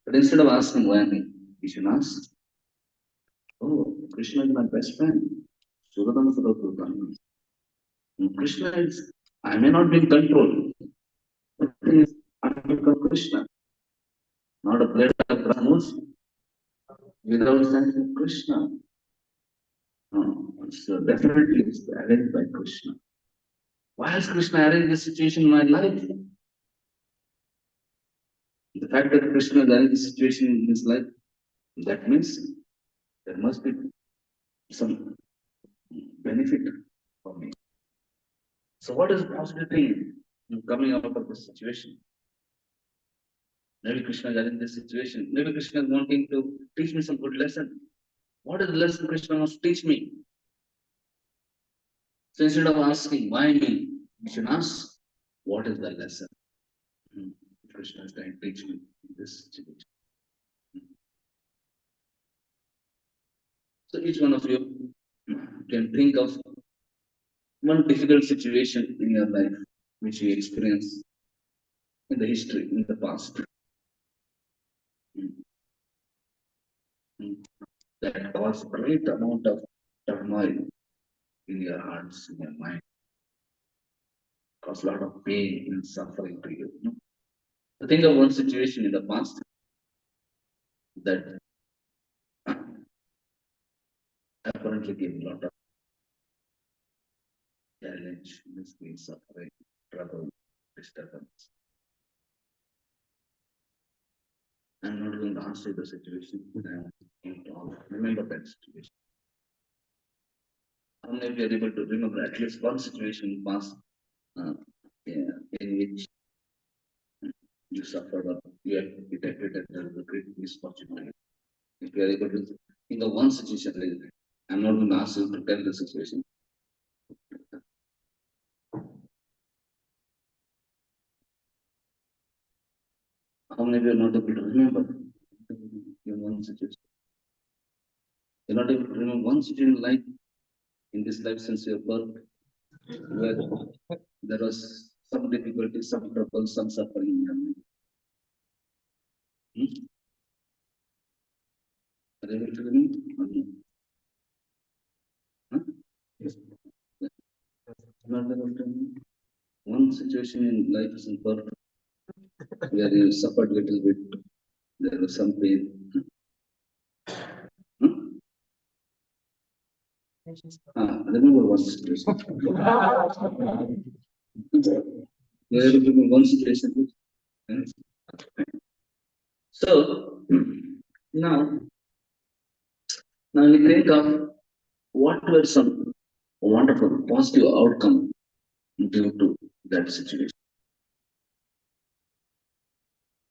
But instead of asking why me, we should ask, oh, Krishna is my best friend. Suradama Suradama. Krishna is, I may not be in control, but he is under Krishna, not a blade of Brahmas without thanking Krishna. No, so definitely it's arranged by Krishna. Why has Krishna arranged this situation in my life? The fact that Krishna has arranged this situation in his life, that means there must be some benefit for me. So what is the positive thing coming out of this situation? Maybe Krishna is arranged this situation. Maybe Krishna is wanting to teach me some good lesson. What is the lesson Krishna wants to teach me? So instead of asking why me, we should ask what is the lesson Krishna is trying to teach me in this situation. So each one of you can think of one difficult situation in your life which you experienced in the history, in the past. That caused great amount of turmoil in your hearts, in your mind, caused a lot of pain and suffering to you. So think of one situation in the past that apparently gave a lot of challenge, misery, suffering, trouble, disturbance. I'm not going to answer the situation, but I want you to all remember that situation. How many of you are able to remember at least one situation in past in which you suffered or you have detected that there was a great misfortune for you? If you are able to think of one situation, I'm not going to ask you to tell the situation. How many of you are not able to remember in one situation? You're not able to remember one situation in life, in this life since your birth, where there was some difficulty, some trouble, some suffering in your life. Are you able to remember? Huh? Yes. Not able to remember. One situation in life is in birth where you suffered a little bit, there was some pain. Remember one situation. You are able to remember one situation. So now we think of what were some wonderful positive outcome due to that situation.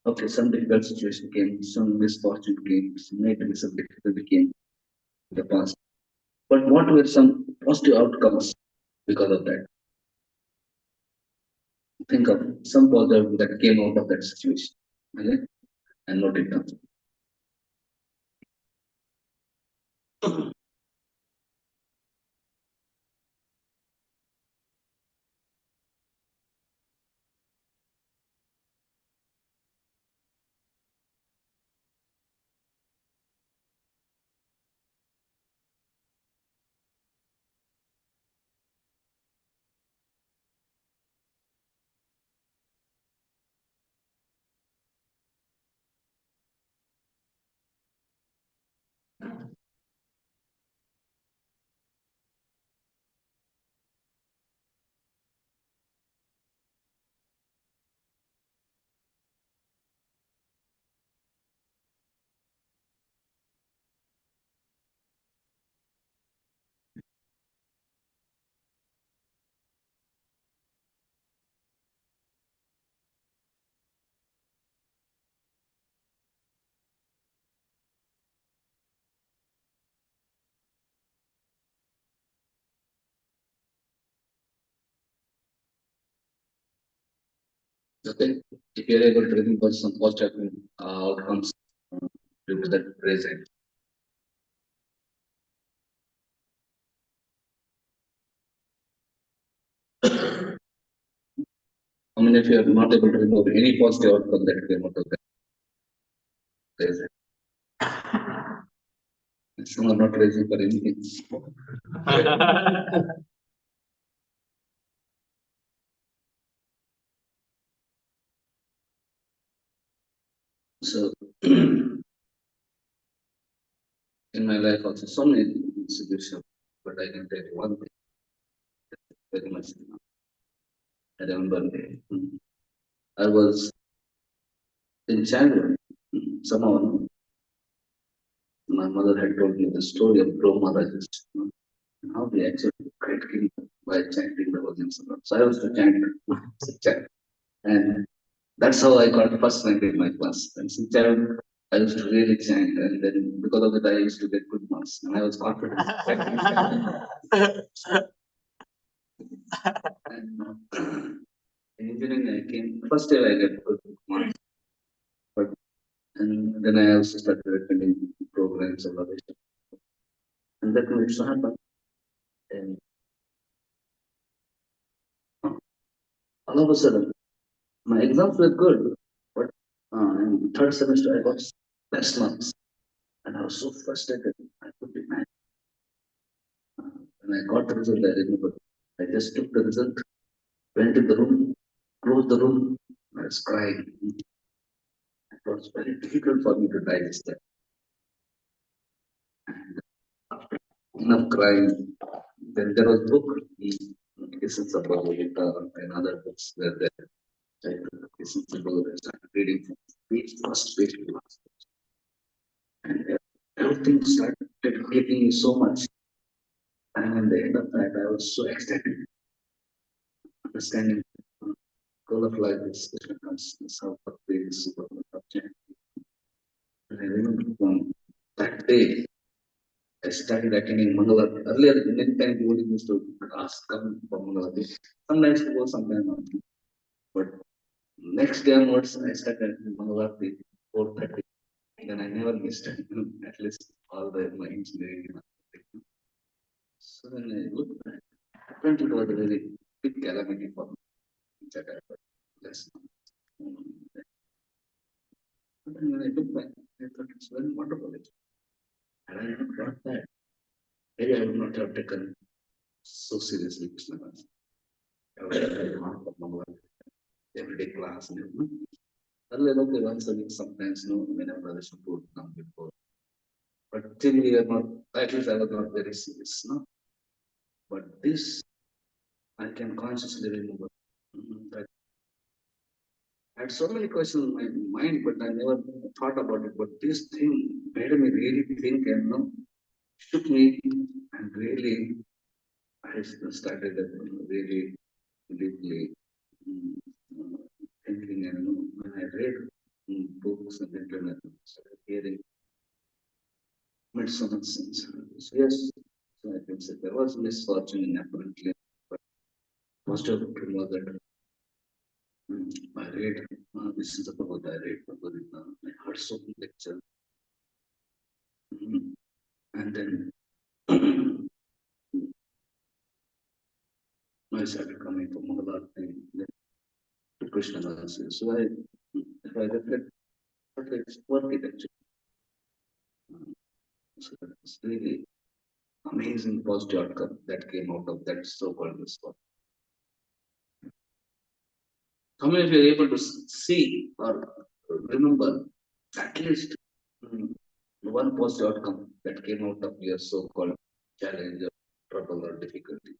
Okay, some difficult situation came, some misfortune came, maybe some difficulty came in the past. But what were some positive outcomes because of that? Think of some positive that came out of that situation. Okay? And note it down. Okay, if you're able to remember some positive outcomes due to that present. I mean, if you are not able to remember any positive outcome that came out of that. raise it. Some are not raising for anything. So, in my life also, so many institutions, but I can tell you one thing very much. I remember I was in childhood. Somehow, my mother had told me the story of Brahma Rajas, and how they actually great king by chanting the Bhajans. So I was to chant, and that's how I got first rank in my class. And since child, I used to really chant, and then because of that, I used to get good marks, and I was confident. And in engineering, I came first year. I get good marks, but and then I also started attending programs and other stuff, and that makes so happen. And all of a sudden, my exams were good, but in third semester, I got best marks, and I was so frustrated. I could be mad. When I got the result, I remember I just took the result, went in the room, closed the room, I was crying. It was very difficult for me to digest that. And after enough crying, then there was book, Essence of Prabhu and other books were there. I took Essence of Prabhu, I started reading from first page to last. And everything started clicking me so much. And at the end of that, I was so ecstatic, understanding the goal of life is Krishna consciousness, how Bhakti is super object. And I remember from that day, I started attending Mangalarti. Earlier, many times we used to ask, come for Mangalarti. Sometimes to go, sometimes not. But next day onwards, I started attending Mangalarti 4:30. Then I never missed it, at least all my engineering. So when I look back, it was a very big calamity for me. That I got less. But then when I look back, I thought it's very wonderful. And I not got that. Maybe I would not have taken so seriously Krishna consciousness. I would have had a normal everyday class and everything. Earlier, okay, once a week, sometimes, whenever I should put come before. But still, we are not, at least I was not very serious, no? But this, I can consciously remember. That I had so many questions in my mind, but I never thought about it. But this thing made me really think and shook me, and really, I started really deeply uh, thinking, and when I read books and internet, I started hearing, made so much sense. So yes, so I can say there was misfortune in apparently, but most of it was that I read, this is about I read Bhagavad Gita, I heard so many lectures, and then I started coming to Mangalarti, then to Krishna Rasa. So if I reflect, but it's worth it actually. So it's really amazing positive outcome that came out of that so-called misfortune. How many of you are able to see or remember at least one positive outcome that came out of your so-called challenge or trouble or difficulty?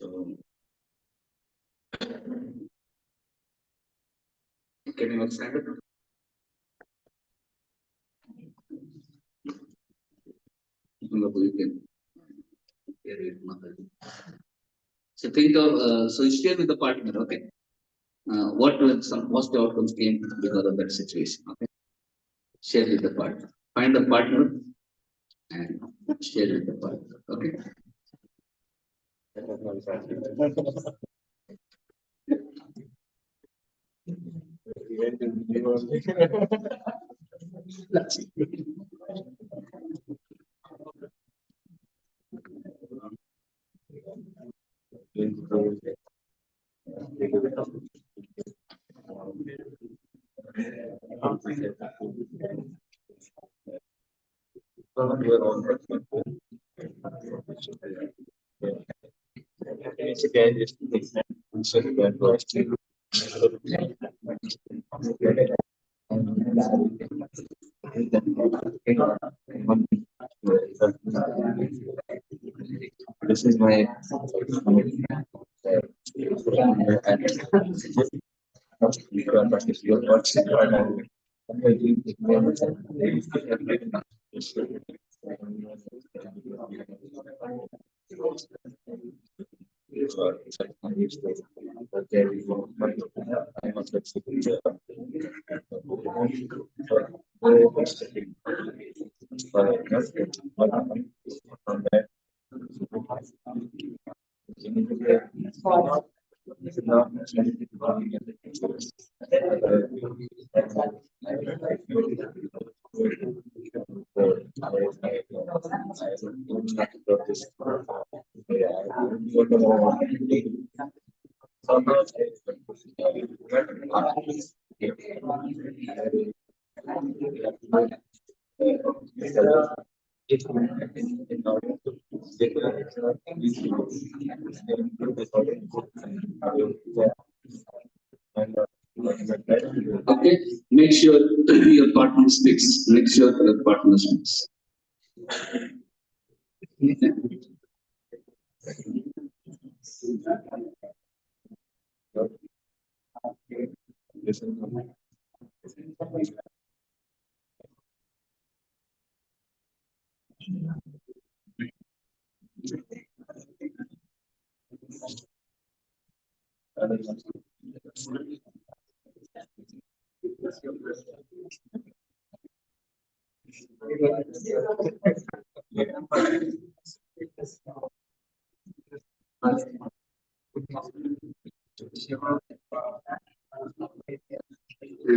So, can you stand up? You can hear it. So think of, so share with the partner, okay? What were some positive outcomes came because of that situation, okay? Share with the partner. Find the partner and share with the partner, okay? This is my Okay, make sure your partner speaks. Make sure your partner speaks.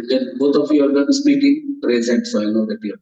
Then both of you are done speaking. Present, so I know that you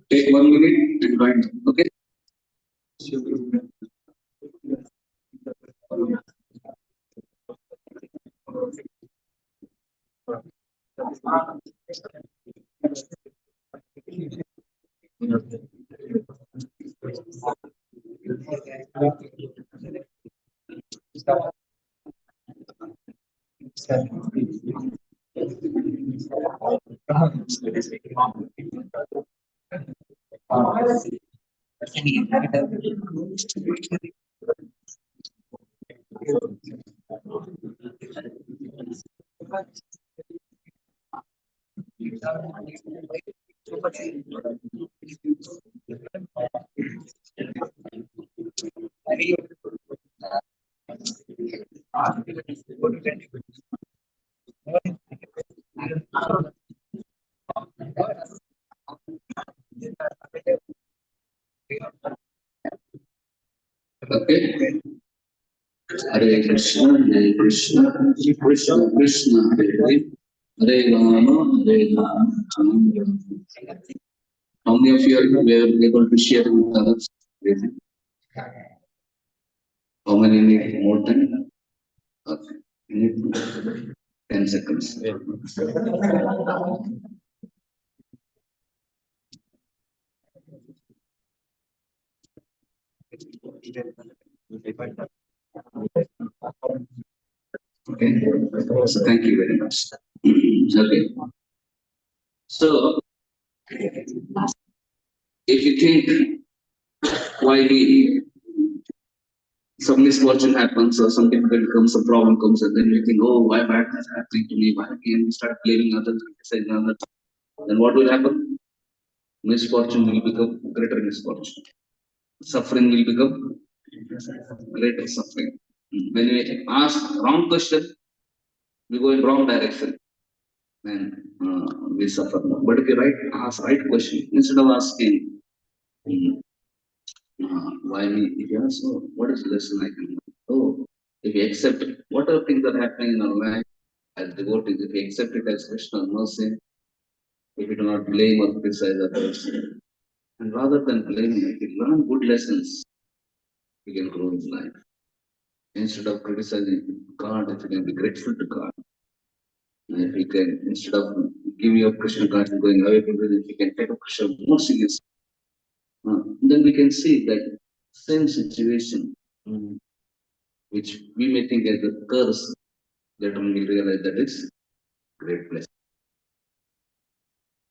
take 1 minute and write. Okay. Okay. Hare Krishna, Hare Krishna, Krishna Krishna, Hare Hare, Hare Rama, Hare Rama, Rama Rama. How many of you were able to share with others? How many need more time? Okay. You need 10 seconds. Okay. So thank you very much. Okay. So if you think why we some misfortune happens or some difficult comes, a problem comes, and then you think, oh, why bad is happening to me? Why again you start blaming others, criticizing others? Then what will happen? Misfortune will become greater misfortune. Suffering will become greater suffering. When we ask wrong question, we go in wrong direction, then we suffer more. But if you ask right question, instead of asking, mm, why me? If you ask, oh, what is the lesson I can learn? Oh, if you accept it, what are things that are happening in our life as devotees, if you accept it as Krishna mercy, if you do not blame or criticize others, and rather than blaming, if you learn good lessons, you can grow in life. Instead of criticizing God, if you can be grateful to God, and if you can, instead of giving up Krishna consciousness and going away from it, if you can take up Krishna more seriously, then we can see that same situation, which we may think as a curse, later on we realize that it's great blessing.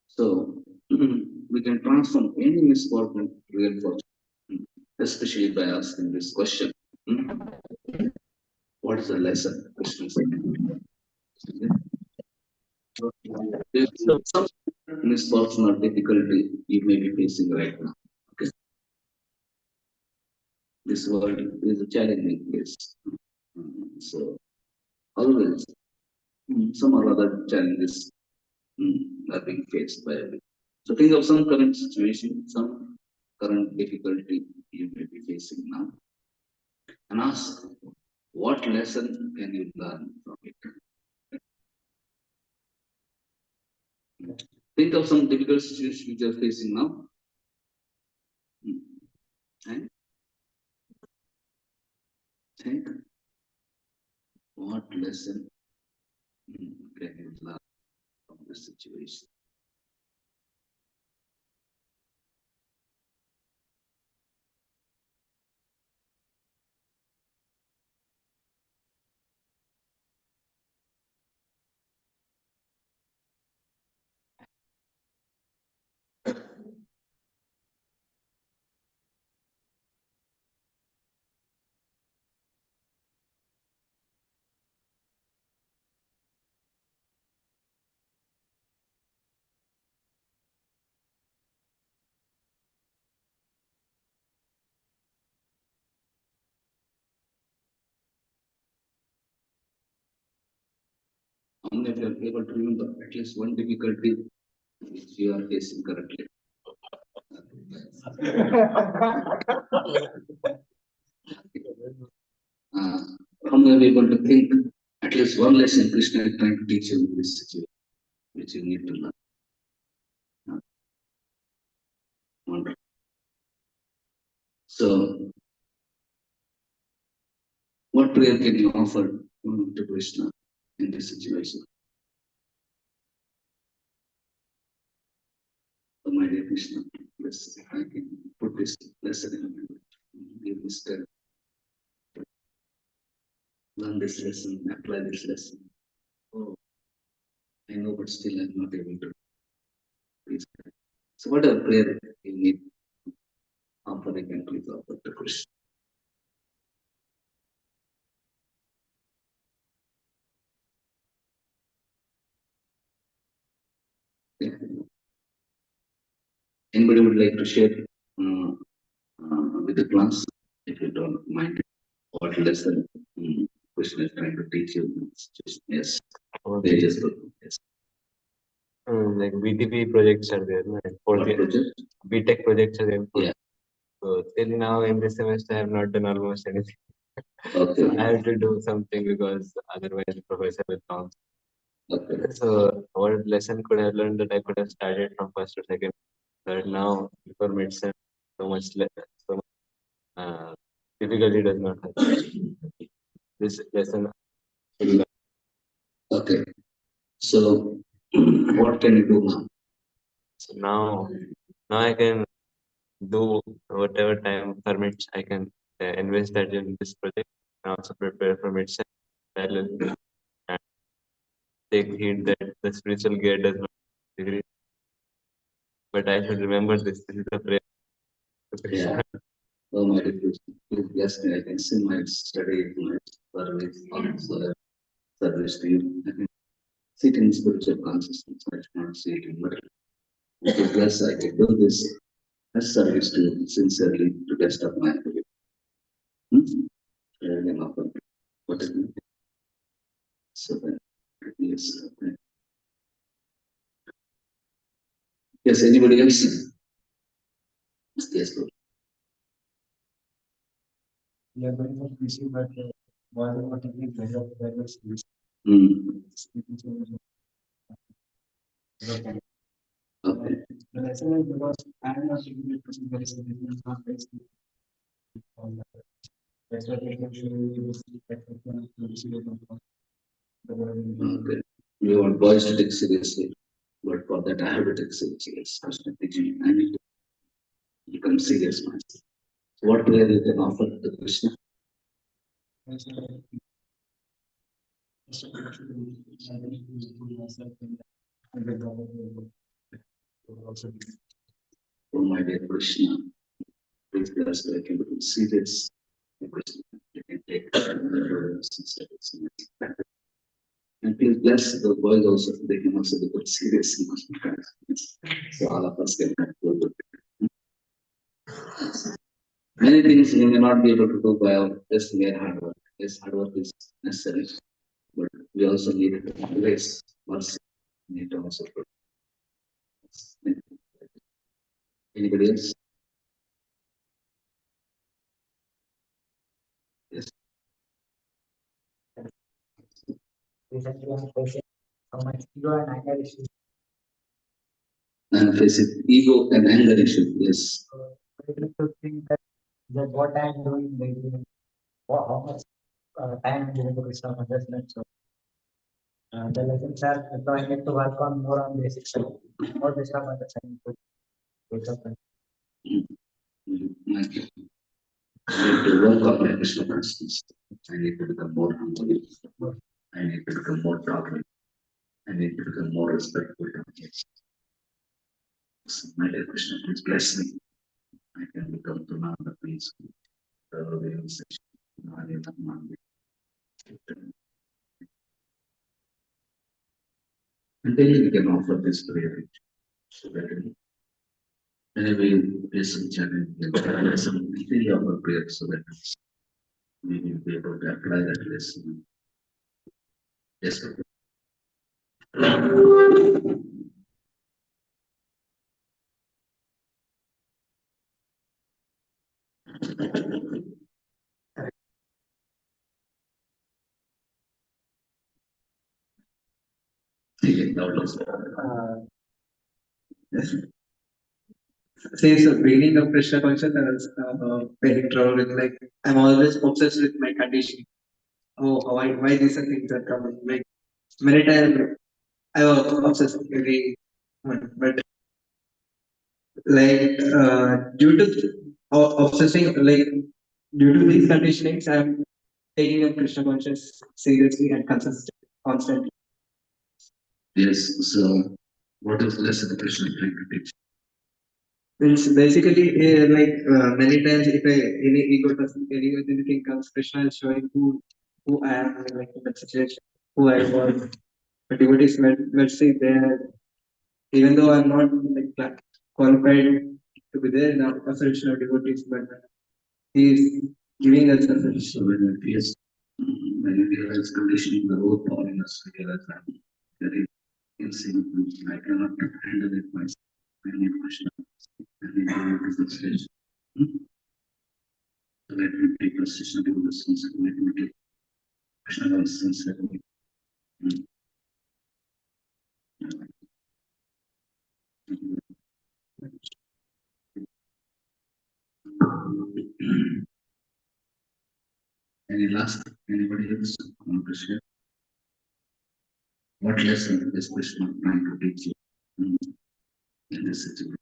So we can transform any misfortune to real fortune, especially by asking this question. What is the lesson Krishna said? There's some misfortune or difficulty you may be facing right now. Okay. This world is a challenging place. So always some or other challenges are being faced by everyone. So think of some current situation, some current difficulty you may be facing now, and ask, what lesson can you learn from it? Think of some difficult situation which you are facing now, and think, what lesson can you learn from this situation? How many of you are able to remember at least one difficulty which you are facing currently? Uh, how many are able to think at least one lesson Krishna is trying to teach you in this situation, which you need to learn? Wonderful. So, what prayer can you offer to Krishna in this situation? Oh, my dear Krishna, yes, I can put this lesson in my life. Give this strength. Learn this lesson, apply this lesson. Oh, I know, but still I'm not able to. Please. So, whatever prayer you need, offer, you can please offer to Krishna. Yeah. Anybody would like to share with the class, if you don't mind, what lesson Krishna is trying to teach you? Yes. Okay. Yes. Like BTP projects are there, no? For What the project? BTech projects are there. Yeah. So till now in this semester I have not done almost anything. Okay. I have to do something because otherwise the professor will count. Okay. So what lesson could I have learned that I could have started from first to second. But now before medicine, so much difficulty does not have. This lesson. Okay. So, what can you do now? So now I can do whatever time permits. I can invest that in this project and also prepare for medicine parallel and take heed that the spiritual gear does not degree. But I should remember this. This is the prayer. Yeah. Oh, my dear Krishna, please bless me. I can see my study, my service, also service to you. I can sit in spiritual consciousness. I cannot see it in material. Yes, I can do this as service to you sincerely to the best of my ability. What is it? So that, yes. Yes, anybody else? Yes, Lord. We are going to receive that was what is the pleasure of the service. Okay. The lesson is because I am not taking it to very seriously, it's not very serious. That's why we should use that to receive it. Okay. You want boys to take seriously, but for that I have to take seriously. Krishna teaching, I need to become serious myself. So what prayer you can offer to Krishna? Oh my dear Krishna, please bless me. I can become serious. Krishna, you can take and please bless the boys also. They can also become serious. So all of us can go to many things we may not be able to do by our just mere hard work. Yes, hard work is necessary, but we also need grace, mercy. We need to also put. Anybody else? Yes. Recently, one question how much ego and anger issues. And face it, ego and anger issue. Yes. I need to think that what I am doing lately, how much time I'm giving to Krishna consciousness. So the lessons are so I need to work on more on basics. More Krishna consciousness to wake up. Thank you. I need to work on my Krishna consciousness. I need to become more humble. I need to become more tolerant. I need to become more respectful. My dear Krishna, please bless me. I can become to know the peace, the realization. And then we can offer this prayer so that whenever you face some challenge, you can some free offer prayer so that we will be able to apply that lesson. Yes, sir. Yes. Since the beginning of Krishna consciousness, I was very trouble with like I'm always obsessed with my condition. Oh, why these are things are coming? Like many times I was obsessed every month, but like due to obsessing, like due to these conditionings, I'm taking up Krishna consciousness seriously and constantly. Yes, so what is the lesson Krishna is trying to teach? It's basically like many times if any ego doesn't any anything comes, Krishna is showing who I am like in that situation, who I was. The devotees will see there, even though I'm not like qualified to be there in the association of devotees, but he is giving us a So when you realize conditioning, the whole power in us, we realize that very insignificant. I cannot handle it myself. I need Krishna. I need to go to the stage. So let me take Krishna to the sunset. Let me take Krishna to the sunset. Any last, anybody else want to share? What lesson is Krishna trying to teach you in this situation?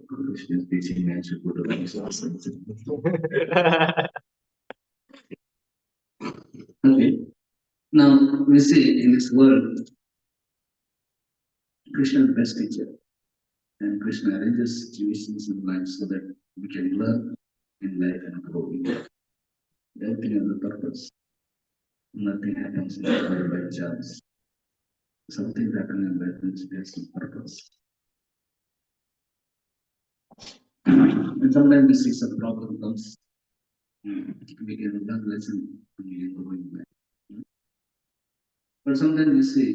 Krishna is teaching me I should go to the sunset. Okay. Now we see in this world, Krishna is the best teacher, and Krishna arranges situations in life so that we can learn in life and grow in life. Everything has a purpose. Nothing happens in life by chance. Something happening in life which has a purpose. And sometimes we see some problem comes, we can learn lesson and we can go in life. But sometimes we see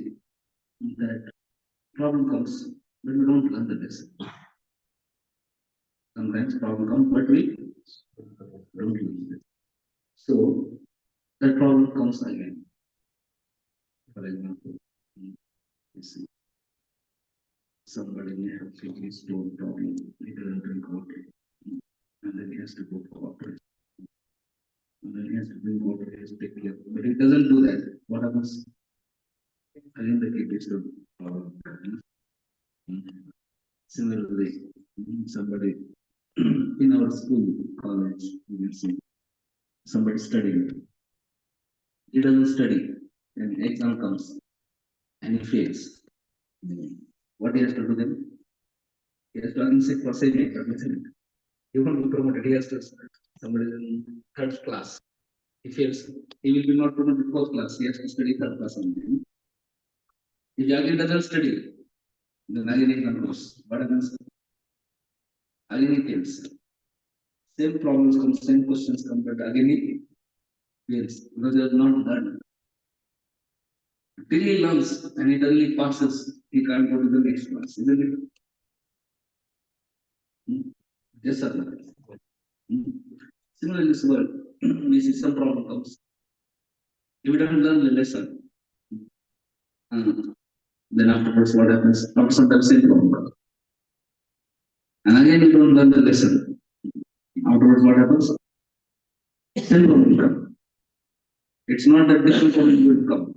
that problem comes, but we don't learn the lesson. Sometimes problem comes, but we don't learn it. So that problem comes again. For example, you see somebody may have kidney stone problem, he doesn't drink water, and then he has to go for operation. And then he has to drink water, he has to take care. But he doesn't do that. What happens? Again, the kidney stone problem. Similarly, somebody in our school, college, you can see somebody studying. He doesn't study, and exam comes, and he fails. What he has to do then? He has to unsick for saving. He won't be promoted. He has to somebody in third class. He fails. He will be not promoted to fourth class. He has to study third class only. If he again doesn't study, then again he comes. What happens? Again he fails. Same problems come, same questions come, but again he fails because he has not learned. Till he learns and he suddenly passes, he can't go to the next class, isn't it? Yes or no? Similarly, in this world, we see some problem comes. If we don't learn the lesson, then afterwards what happens? After some time, same problem comes. And again, you don't learn the lesson. Afterwards, what happens? Same problem comes. It's not that different problem will come.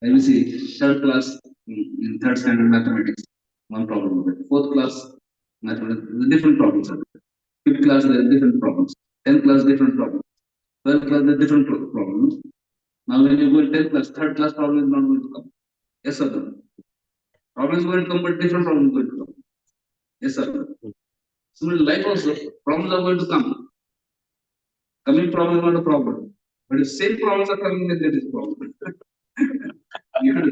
I will see third class in third standard mathematics, one problem with it. Fourth class mathematics, the different problems are there. Fifth class, there are different problems. 10th class, different problems. 12th class, there are different problems. Now, when you go in 10th class, third class problem is not going to come. Yes or no? Problem is going to come, but different problem is going to come. Yes or no? So, in life also, problems are going to come. Coming problem is not a problem. But if same problems are coming, then there is a problem. you, have to,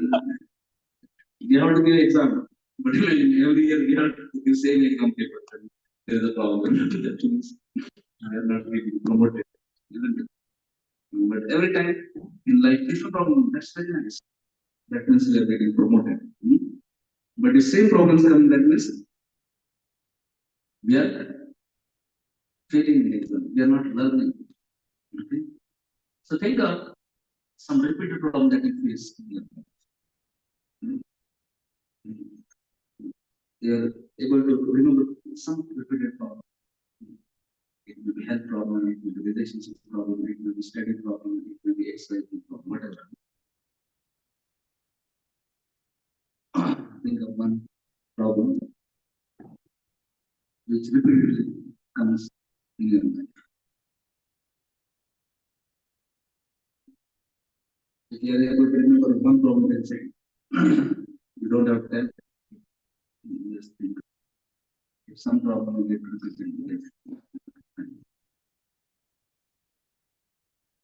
you have to give exam. But every year we have to give same exam paper. There is a problem. That means I am not being promoted. Isn't it? But every time in life, different problem. That's very nice. That means we are getting promoted. But the same problems come, that means we are failing in exam. We are not learning. Okay? So think of some repeated problem that you face in your life. You are able to remember some repeated problem. It may be health problem, it may be relationship problem, it may be study problem, it may be exercise problem, whatever. Think of one problem which repeatedly comes in your life. If you are able to remember one problem and say, you don't have time, you just think. If some problem will get repeated.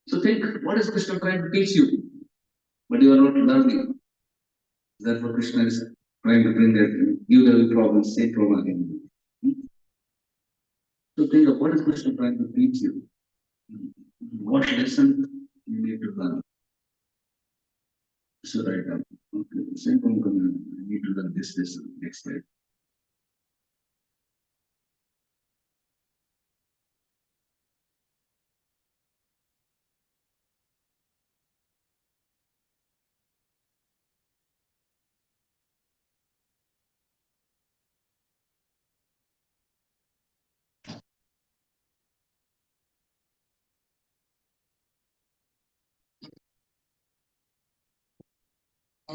So think, what is Krishna trying to teach you? But you are not learning. Therefore, Krishna is trying to bring that give the problem, same problem again. So think of what is Krishna trying to teach you? What lesson you need to learn? So write down. Okay, same problem. I need to learn this lesson. Next slide.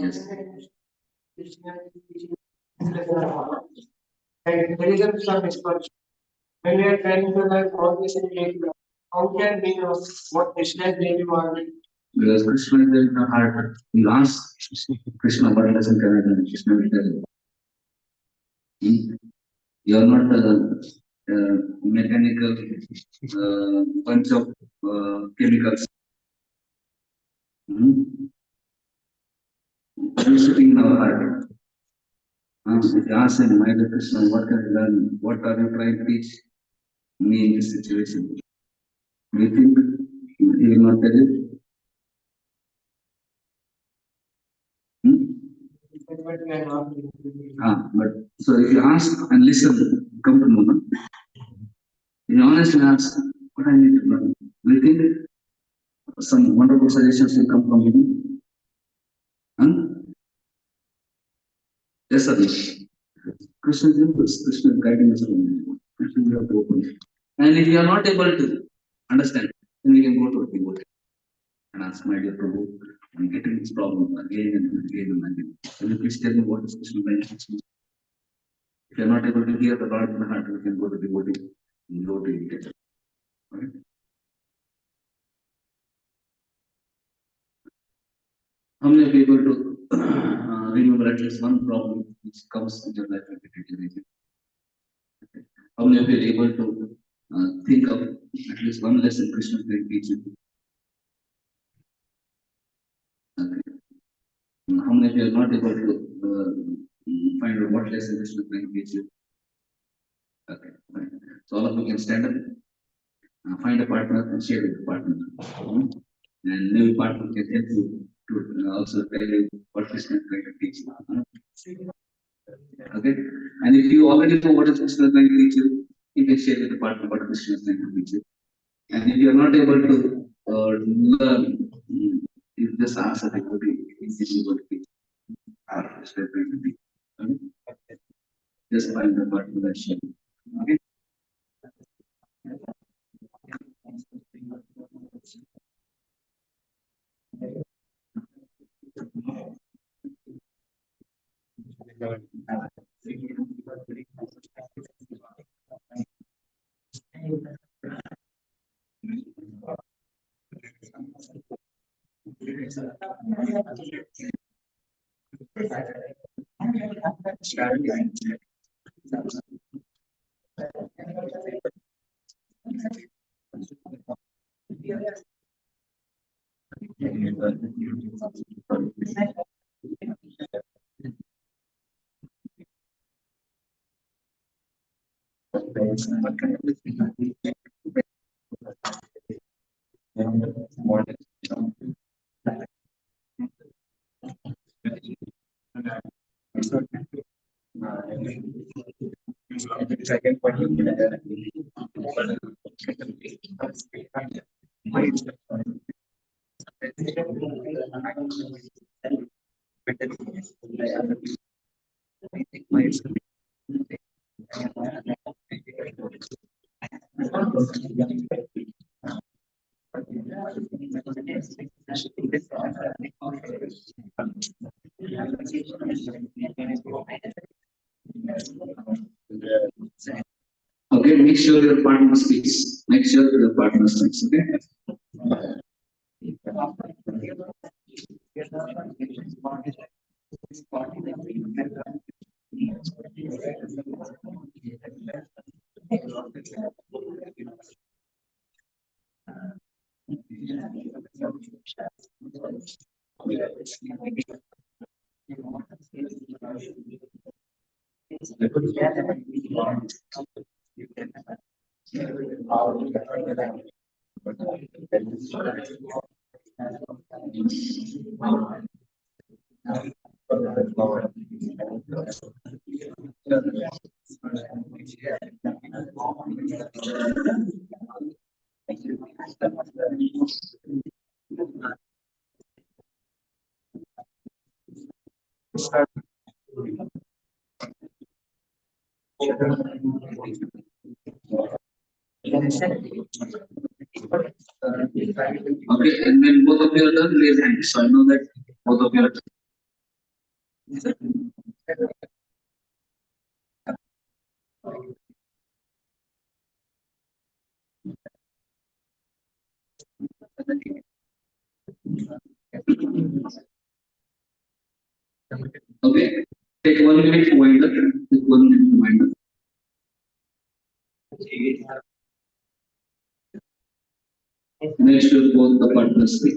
Yes. And there is a some misconception. When we are trying to learn all this in daily life, how can we know what Krishna is really wanted Because Krishna is in the heart. You ask Krishna what lesson can I learn? Krishna will tell you. You are not a mechanical bunch of chemicals. You sitting in our heart. If you ask him, my dear Krishna, what can I learn? What are you trying to teach me in this situation? Do you think he will not tell you? But so if you ask and listen, come to know. You honestly ask, what I need to learn. Do you think some wonderful suggestions will come from him? Yes, sir. Krishna is impulse. Krishna is guiding us. Krishna is open. And if you are not able to understand, then we can go to a devotee and ask, my dear Prabhu, I'm getting this problem again and again and again. Can you please tell me what is Krishna guiding? If you are not able to hear the Lord in the heart, we can go to devotee and go to it. Right? How many of you are able to remember at least one problem which comes in your life repeatedly? How many of you are able to think of at least one lesson Krishna is going to teach you? Okay. How many of you are not able to find out what lesson Krishna is going to teach you? Okay, fine. So all of you can stand up, find a partner and share with the partner. And maybe partner can help you to also tell you what Krishna is going to teach you. Okay, and if you already know what is Krishna is going to teach you can share with the partner what Krishna is going to teach you. And if you are not able to learn, you just ask a devotee, is this able to teach? Krishna is going to teach. Okay? Just find the partner that share. Okay. Okay, make sure your partner speaks. Make sure your partner speaks. Okay. Okay, and when both of you are done, raise hands. So I know that both of you are done. Okay, take 1 minute to wind up. Take 1 minute to wind up. Make sure both the partners speak.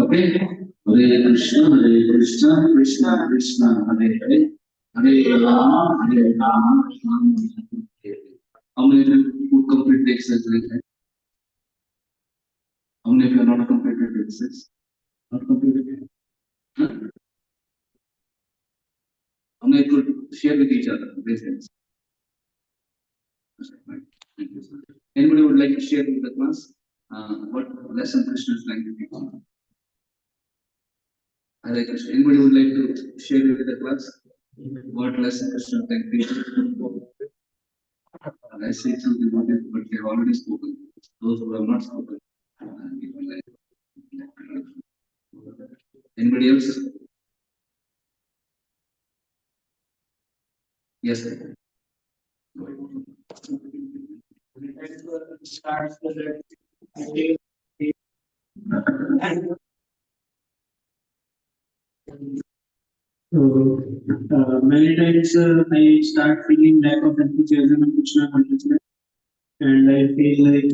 Okay. Hare Krishna, Krishna Krishna, Hare Hare, Hare Rama, Hare Rama, Rama Rama, Hare Hare. How many of you who complete the exercise like that? How many of you are not completed the exercise? Not completed. Huh? How many could share with each other? Raise hands. Thank you, sir. Anybody would like to share with the class what lesson Krishna is trying to teach? Hare Krishna. Anybody would like to share with the class what lesson Krishna is trying to teach? I say to the devotees, but they have already spoken. Those who have not spoken, it will like. Anybody else? Yes, sir. So, many times I start feeling lack of enthusiasm in Krishna consciousness, and I feel like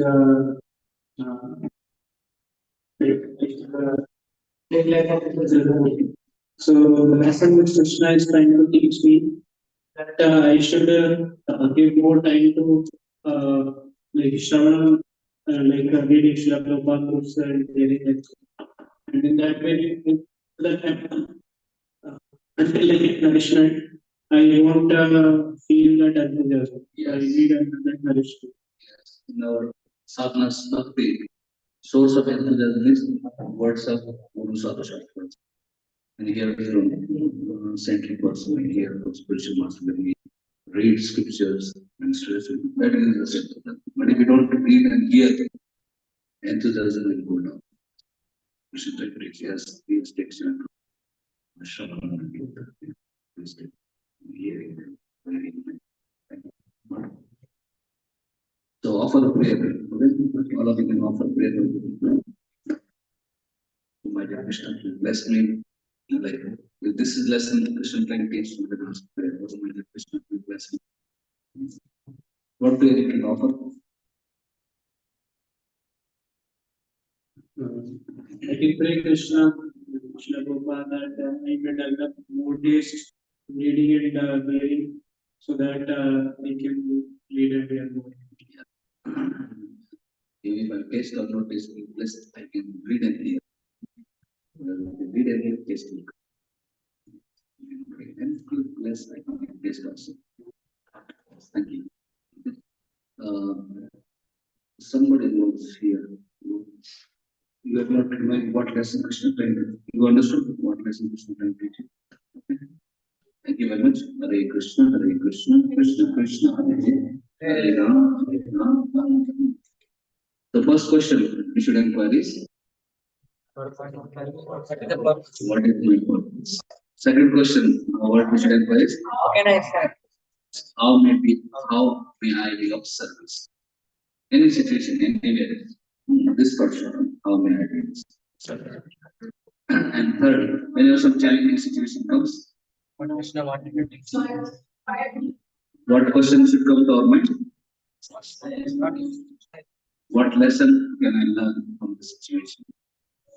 lack of enthusiasm. So the lesson which Krishna is trying to teach me that I should give more time to like Shravan, reading Srila Prabhupada books and hearing it. And in that way, that until I get nourishment, I won't feel that enthusiasm. I need that nourishment. Yes. In our sadhana's bhakti, source of enthusiasm is words of Guru Sadhu Shastra. And here from saintly person, we hear from spiritual master, when we read scriptures and spiritual, that is the enthusiasm. But if we don't read and hear, enthusiasm will go down. We should take it. Yes, please take Shravan. Please take hearing, reading. So offer a prayer. Okay? All of you can offer prayer. My dear Krishna, please bless me. Like this is lesson Krishna trying to teach me the last prayer. Also, my dear Krishna, please bless me. What prayer you can offer? I can pray Krishna, Krishna Prabhupada, that I may develop more taste reading and hearing so that I can read and hear more. If I taste or not taste, bless, I can read and hear. Read and hear, taste. And bless, I can taste also. Thank you. Somebody was here. You have not remembered what lesson Krishna trying to. You understood what lesson Krishna trying to teach you? Okay. Thank you very much. Hare Krishna, Krishna Krishna, Hare Rama, Hare Rama. The first question we should inquire is, what is my purpose? Second question, what we should inquire is, how may I be of service? Any situation, anywhere, this person, how may I be of service? And third, whenever some challenging situation comes, what question should come to our mind? What lesson can I learn from the situation?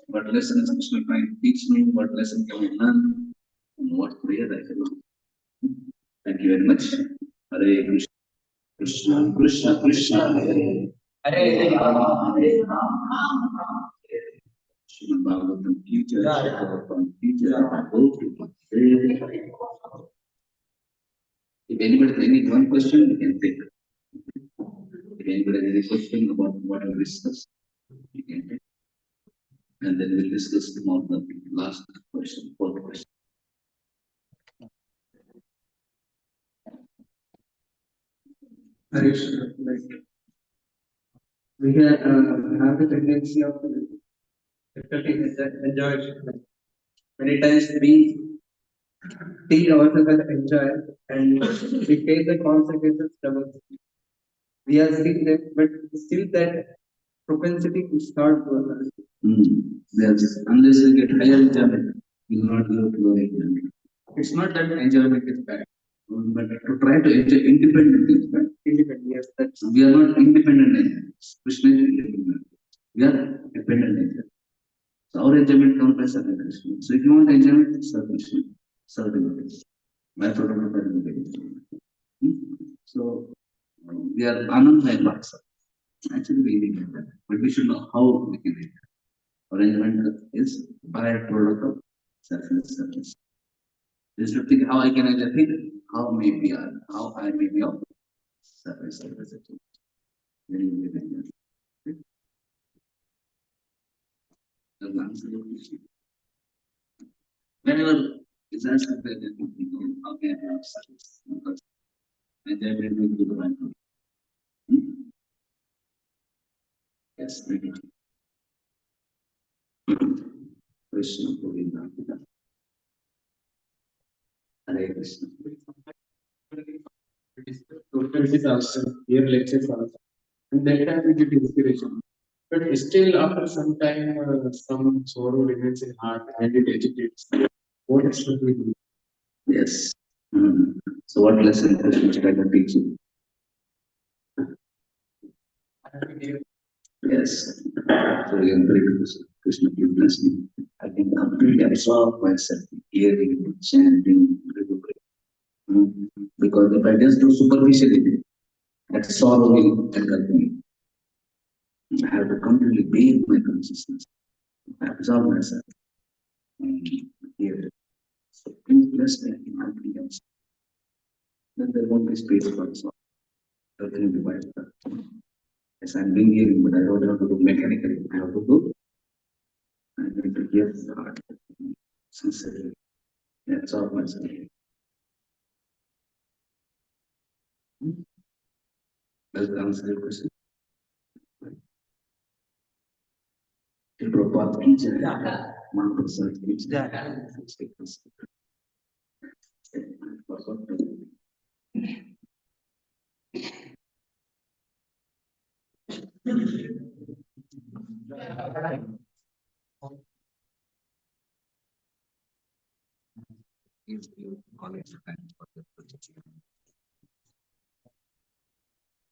What lesson is Krishna trying to teach me? What lesson can I learn? And what prayer I can learn? Thank you very much. Hare Krishna, Krishna Krishna, Hare Hare Rama, Hare Rama. Srimad Bhagavatam teacher, Bhagavatam teacher, If anybody has any one question, we can take. If anybody has any question about what we discussed, we can take. And then we'll discuss about the last question, fourth question. Harish, like have the tendency of enjoy it. Like, many times we think ourselves as enjoy and we face the consequences double. We are seeing them, but still that propensity to start to others. Yes, unless you get higher enjoyment, you will not go to lower enjoyment. It's not that enjoyment is bad, but to try to enjoy independent is bad. Independent, yes, that's We are not independent agents. Krishna is independent. We are dependent agents. So our enjoyment comes by serving Krishna. So if you want enjoyment, serve Krishna. Serve devotees. My product is devotees. So we are anandmaya parts. Actually, we need that. But we should know how we can enjoy. Arrangement is byproduct of selfless service. You should think how I can enjoy it, how maybe how I may be of selfless service. Very, very good. Does that answer your question? Whenever it's asked how can I have service? Because enjoyment will be the byproduct. Yes, thank you. Krishna Govinda. Hare Krishna. It is also here lectures also. And that time we get inspiration. But still after some time some sorrow remains in heart and it agitates. What should we do? Yes. So what lesson Krishna is trying to teach you? Yes. So we can pray to Krishna, please bless me. I can completely absorb myself in hearing, chanting, because if I just do superficially, that sorrow will engulf me. I have to completely bathe my consciousness, absorb myself, and hear. So please bless me in completely absorb. Then there won't be space for sorrow. Everything will be wiped out. Yes, I'm doing hearing, but I don't have to do mechanically. I have to do. I need to hear the heart sincerely. Absorb myself. Does that answer your question? Prabhupada की जय, मां प्रसाद की जय.